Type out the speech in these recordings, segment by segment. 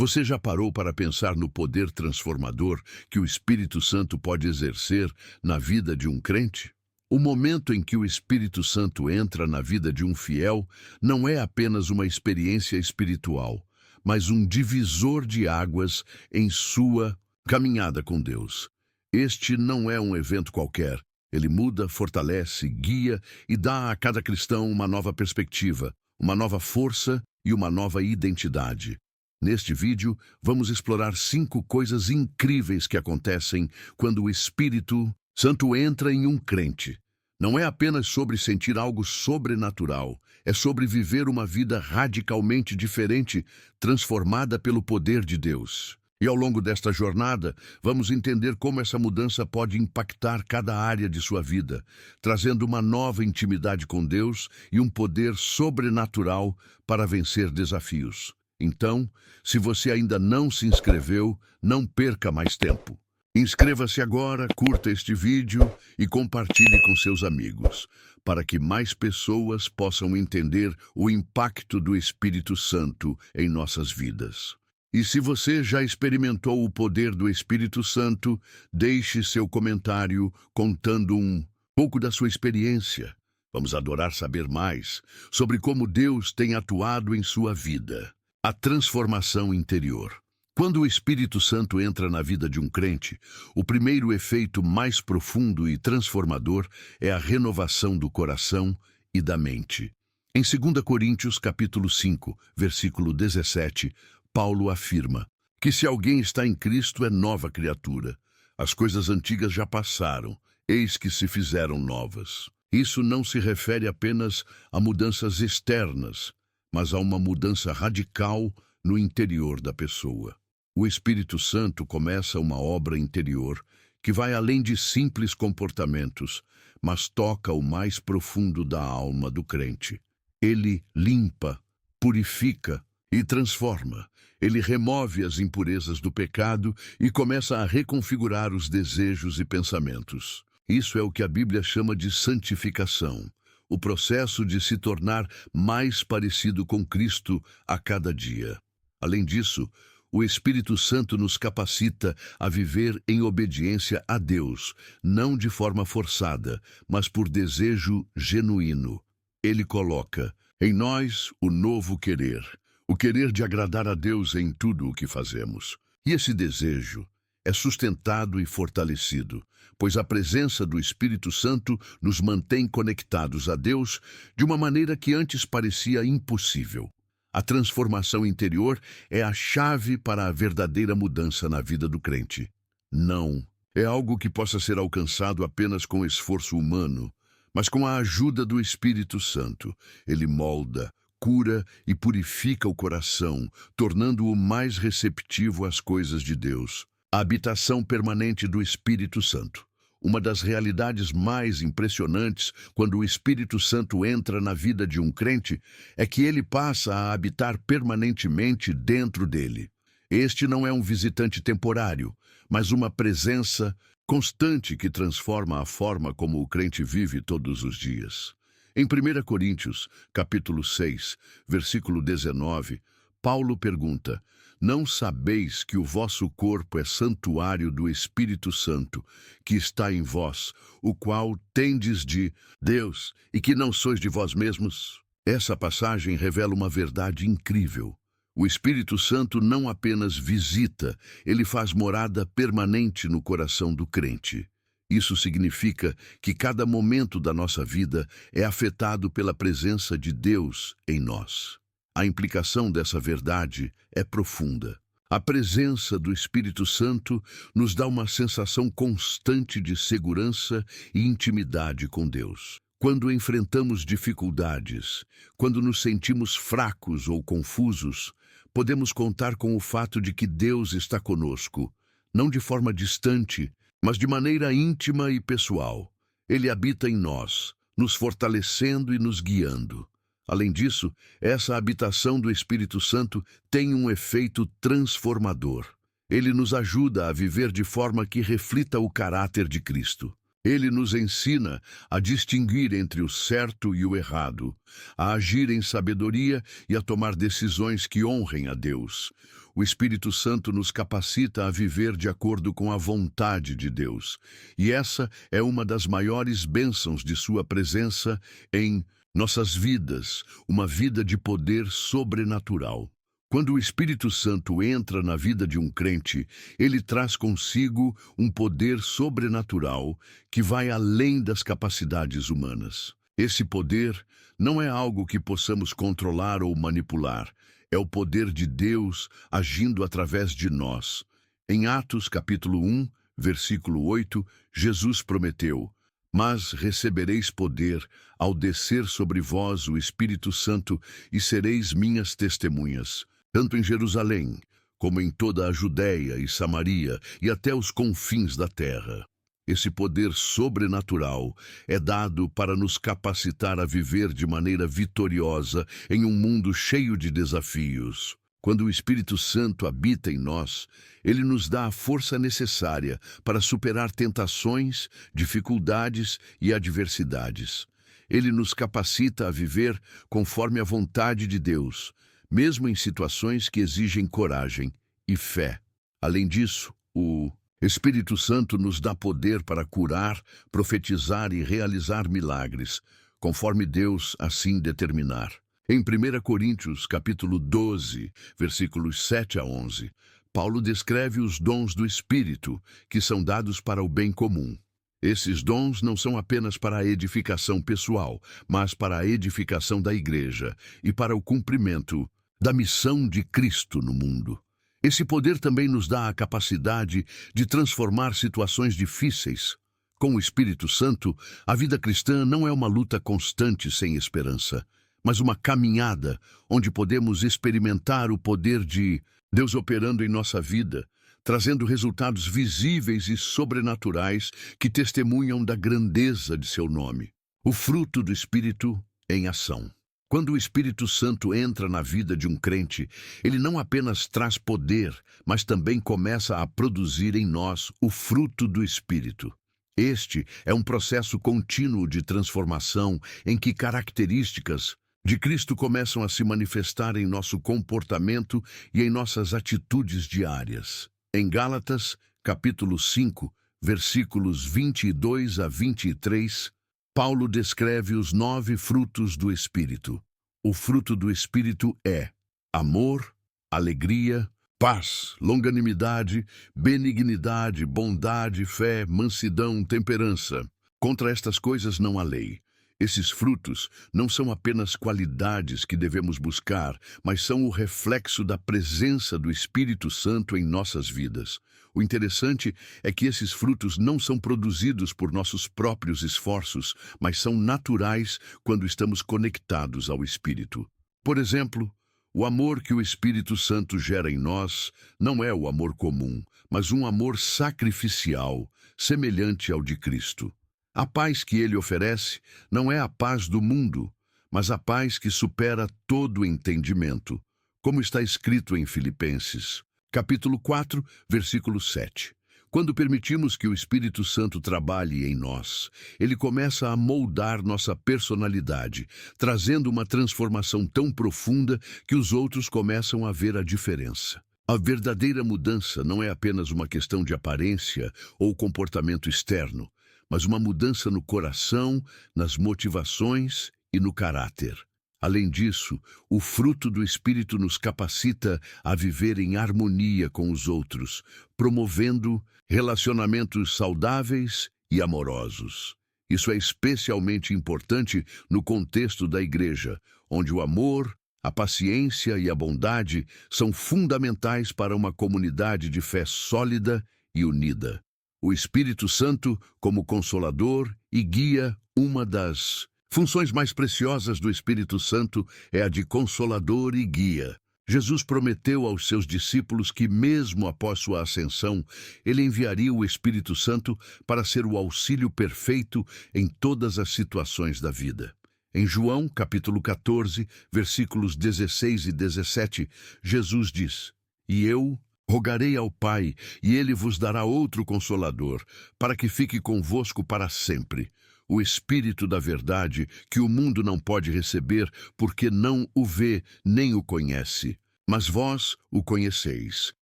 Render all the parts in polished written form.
Você já parou para pensar no poder transformador que o Espírito Santo pode exercer na vida de um crente? O momento em que o Espírito Santo entra na vida de um fiel não é apenas uma experiência espiritual, mas um divisor de águas em sua caminhada com Deus. Este não é um evento qualquer. Ele muda, fortalece, guia e dá a cada cristão uma nova perspectiva, uma nova força e uma nova identidade. Neste vídeo, vamos explorar 5 coisas incríveis que acontecem quando o Espírito Santo entra em um crente. Não é apenas sobre sentir algo sobrenatural, é sobre viver uma vida radicalmente diferente, transformada pelo poder de Deus. E ao longo desta jornada, vamos entender como essa mudança pode impactar cada área de sua vida, trazendo uma nova intimidade com Deus e um poder sobrenatural para vencer desafios. Então, se você ainda não se inscreveu, não perca mais tempo. Inscreva-se agora, curta este vídeo e compartilhe com seus amigos, para que mais pessoas possam entender o impacto do Espírito Santo em nossas vidas. E se você já experimentou o poder do Espírito Santo, deixe seu comentário contando um pouco da sua experiência. Vamos adorar saber mais sobre como Deus tem atuado em sua vida. A transformação interior. Quando o Espírito Santo entra na vida de um crente, o primeiro efeito mais profundo e transformador é a renovação do coração e da mente. Em 2 Coríntios, capítulo 5, versículo 17, Paulo afirma que se alguém está em Cristo é nova criatura. As coisas antigas já passaram, eis que se fizeram novas. Isso não se refere apenas a mudanças externas, mas há uma mudança radical no interior da pessoa. O Espírito Santo começa uma obra interior que vai além de simples comportamentos, mas toca o mais profundo da alma do crente. Ele limpa, purifica e transforma. Ele remove as impurezas do pecado e começa a reconfigurar os desejos e pensamentos. Isso é o que a Bíblia chama de santificação. O processo de se tornar mais parecido com Cristo a cada dia. Além disso, o Espírito Santo nos capacita a viver em obediência a Deus, não de forma forçada, mas por desejo genuíno. Ele coloca em nós o novo querer, o querer de agradar a Deus em tudo o que fazemos. E esse desejo é sustentado e fortalecido, pois a presença do Espírito Santo nos mantém conectados a Deus de uma maneira que antes parecia impossível. A transformação interior é a chave para a verdadeira mudança na vida do crente. Não é algo que possa ser alcançado apenas com esforço humano, mas com a ajuda do Espírito Santo. Ele molda, cura e purifica o coração, tornando-o mais receptivo às coisas de Deus. A habitação permanente do Espírito Santo. Uma das realidades mais impressionantes quando o Espírito Santo entra na vida de um crente é que ele passa a habitar permanentemente dentro dele. Este não é um visitante temporário, mas uma presença constante que transforma a forma como o crente vive todos os dias. Em 1 Coríntios, capítulo 6, versículo 19, Paulo pergunta: não sabeis que o vosso corpo é santuário do Espírito Santo, que está em vós, o qual tendes de Deus, e que não sois de vós mesmos? Essa passagem revela uma verdade incrível. O Espírito Santo não apenas visita, ele faz morada permanente no coração do crente. Isso significa que cada momento da nossa vida é afetado pela presença de Deus em nós. A implicação dessa verdade é profunda. A presença do Espírito Santo nos dá uma sensação constante de segurança e intimidade com Deus. Quando enfrentamos dificuldades, quando nos sentimos fracos ou confusos, podemos contar com o fato de que Deus está conosco, não de forma distante, mas de maneira íntima e pessoal. Ele habita em nós, nos fortalecendo e nos guiando. Além disso, essa habitação do Espírito Santo tem um efeito transformador. Ele nos ajuda a viver de forma que reflita o caráter de Cristo. Ele nos ensina a distinguir entre o certo e o errado, a agir em sabedoria e a tomar decisões que honrem a Deus. O Espírito Santo nos capacita a viver de acordo com a vontade de Deus. E essa é uma das maiores bênçãos de sua presença em nossas vidas, uma vida de poder sobrenatural. Quando o Espírito Santo entra na vida de um crente, ele traz consigo um poder sobrenatural que vai além das capacidades humanas. Esse poder não é algo que possamos controlar ou manipular. É o poder de Deus agindo através de nós. Em Atos capítulo 1, versículo 8, Jesus prometeu: "Mas recebereis poder ao descer sobre vós o Espírito Santo e sereis minhas testemunhas, tanto em Jerusalém, como em toda a Judéia e Samaria e até os confins da terra." Esse poder sobrenatural é dado para nos capacitar a viver de maneira vitoriosa em um mundo cheio de desafios. Quando o Espírito Santo habita em nós, ele nos dá a força necessária para superar tentações, dificuldades e adversidades. Ele nos capacita a viver conforme a vontade de Deus, mesmo em situações que exigem coragem e fé. Além disso, o Espírito Santo nos dá poder para curar, profetizar e realizar milagres, conforme Deus assim determinar. Em 1 Coríntios, capítulo 12, versículos 7 a 11, Paulo descreve os dons do Espírito, que são dados para o bem comum. Esses dons não são apenas para a edificação pessoal, mas para a edificação da igreja e para o cumprimento da missão de Cristo no mundo. Esse poder também nos dá a capacidade de transformar situações difíceis. Com o Espírito Santo, a vida cristã não é uma luta constante sem esperança, mas uma caminhada onde podemos experimentar o poder de Deus operando em nossa vida, trazendo resultados visíveis e sobrenaturais que testemunham da grandeza de seu nome. O fruto do Espírito em ação. Quando o Espírito Santo entra na vida de um crente, ele não apenas traz poder, mas também começa a produzir em nós o fruto do Espírito. Este é um processo contínuo de transformação em que características de Cristo começam a se manifestar em nosso comportamento e em nossas atitudes diárias. Em Gálatas, capítulo 5, versículos 22 a 23, Paulo descreve os 9 frutos do Espírito. O fruto do Espírito é amor, alegria, paz, longanimidade, benignidade, bondade, fé, mansidão, temperança. Contra estas coisas não há lei. Esses frutos não são apenas qualidades que devemos buscar, mas são o reflexo da presença do Espírito Santo em nossas vidas. O interessante é que esses frutos não são produzidos por nossos próprios esforços, mas são naturais quando estamos conectados ao Espírito. Por exemplo, o amor que o Espírito Santo gera em nós não é o amor comum, mas um amor sacrificial, semelhante ao de Cristo. A paz que ele oferece não é a paz do mundo, mas a paz que supera todo entendimento, como está escrito em Filipenses, capítulo 4, versículo 7. Quando permitimos que o Espírito Santo trabalhe em nós, ele começa a moldar nossa personalidade, trazendo uma transformação tão profunda que os outros começam a ver a diferença. A verdadeira mudança não é apenas uma questão de aparência ou comportamento externo, mas uma mudança no coração, nas motivações e no caráter. Além disso, o fruto do Espírito nos capacita a viver em harmonia com os outros, promovendo relacionamentos saudáveis e amorosos. Isso é especialmente importante no contexto da igreja, onde o amor, a paciência e a bondade são fundamentais para uma comunidade de fé sólida e unida. O Espírito Santo, como consolador e guia, uma das funções mais preciosas do Espírito Santo é a de consolador e guia. Jesus prometeu aos seus discípulos que, mesmo após sua ascensão, ele enviaria o Espírito Santo para ser o auxílio perfeito em todas as situações da vida. Em João, capítulo 14, versículos 16 e 17, Jesus diz: "E eu rogarei ao Pai, e ele vos dará outro Consolador, para que fique convosco para sempre, o Espírito da verdade, que o mundo não pode receber, porque não o vê nem o conhece. Mas vós o conheceis,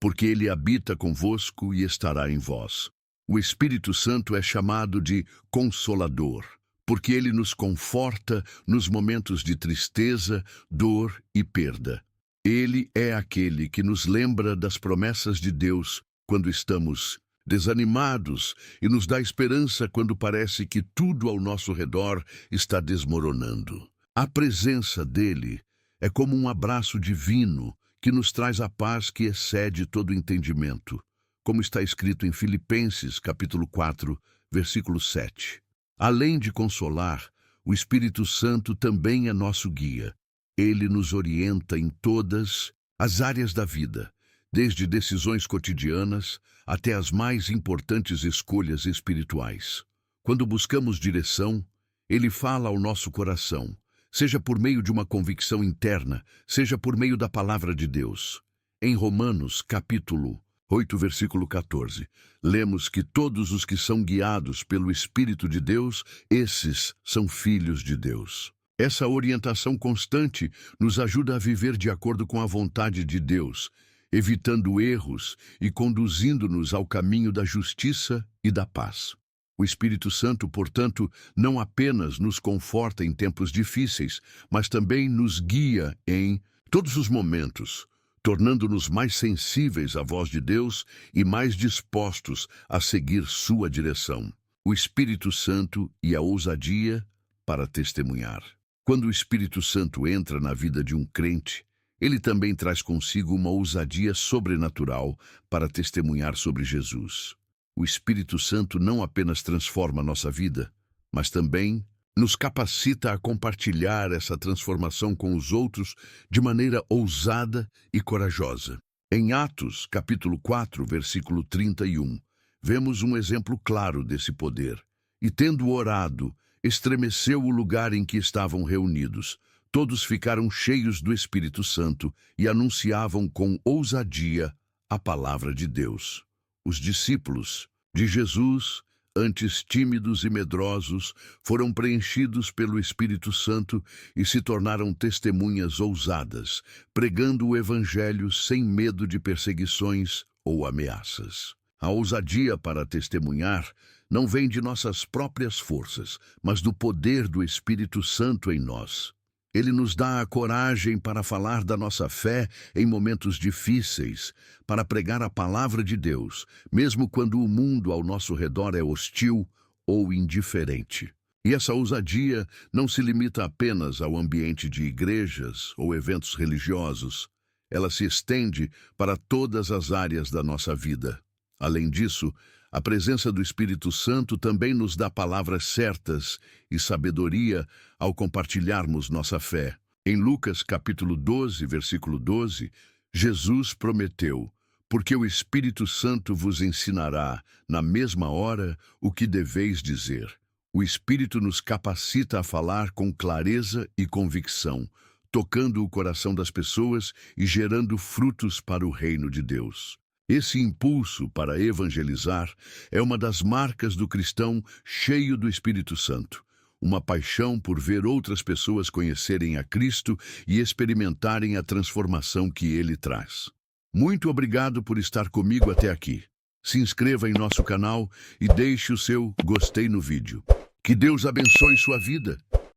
porque ele habita convosco e estará em vós. O Espírito Santo é chamado de Consolador, porque ele nos conforta nos momentos de tristeza, dor e perda. Ele é aquele que nos lembra das promessas de Deus quando estamos desanimados e nos dá esperança quando parece que tudo ao nosso redor está desmoronando. A presença dele é como um abraço divino que nos traz a paz que excede todo entendimento, como está escrito em Filipenses, capítulo 4, versículo 7. Além de consolar, o Espírito Santo também é nosso guia. Ele nos orienta em todas as áreas da vida, desde decisões cotidianas até as mais importantes escolhas espirituais. Quando buscamos direção, ele fala ao nosso coração, seja por meio de uma convicção interna, seja por meio da palavra de Deus. Em Romanos, capítulo 8, versículo 14, lemos que todos os que são guiados pelo Espírito de Deus, esses são filhos de Deus. Essa orientação constante nos ajuda a viver de acordo com a vontade de Deus, evitando erros e conduzindo-nos ao caminho da justiça e da paz. O Espírito Santo, portanto, não apenas nos conforta em tempos difíceis, mas também nos guia em todos os momentos, tornando-nos mais sensíveis à voz de Deus e mais dispostos a seguir sua direção. O Espírito Santo e a ousadia para testemunhar. Quando o Espírito Santo entra na vida de um crente, ele também traz consigo uma ousadia sobrenatural para testemunhar sobre Jesus. O Espírito Santo não apenas transforma nossa vida, mas também nos capacita a compartilhar essa transformação com os outros de maneira ousada e corajosa. Em Atos, capítulo 4, versículo 31, vemos um exemplo claro desse poder. E tendo orado, estremeceu o lugar em que estavam reunidos. Todos ficaram cheios do Espírito Santo e anunciavam com ousadia a palavra de Deus. Os discípulos de Jesus, antes tímidos e medrosos, foram preenchidos pelo Espírito Santo e se tornaram testemunhas ousadas, pregando o Evangelho sem medo de perseguições ou ameaças. A ousadia para testemunhar não vem de nossas próprias forças, mas do poder do Espírito Santo em nós. Ele nos dá a coragem para falar da nossa fé em momentos difíceis, para pregar a palavra de Deus, mesmo quando o mundo ao nosso redor é hostil ou indiferente. E essa ousadia não se limita apenas ao ambiente de igrejas ou eventos religiosos. Ela se estende para todas as áreas da nossa vida. Além disso, a presença do Espírito Santo também nos dá palavras certas e sabedoria ao compartilharmos nossa fé. Em Lucas capítulo 12, versículo 12, Jesus prometeu: porque o Espírito Santo vos ensinará, na mesma hora, o que deveis dizer. O Espírito nos capacita a falar com clareza e convicção, tocando o coração das pessoas e gerando frutos para o reino de Deus. Esse impulso para evangelizar é uma das marcas do cristão cheio do Espírito Santo, uma paixão por ver outras pessoas conhecerem a Cristo e experimentarem a transformação que ele traz. Muito obrigado por estar comigo até aqui. Se inscreva em nosso canal e deixe o seu gostei no vídeo. Que Deus abençoe sua vida.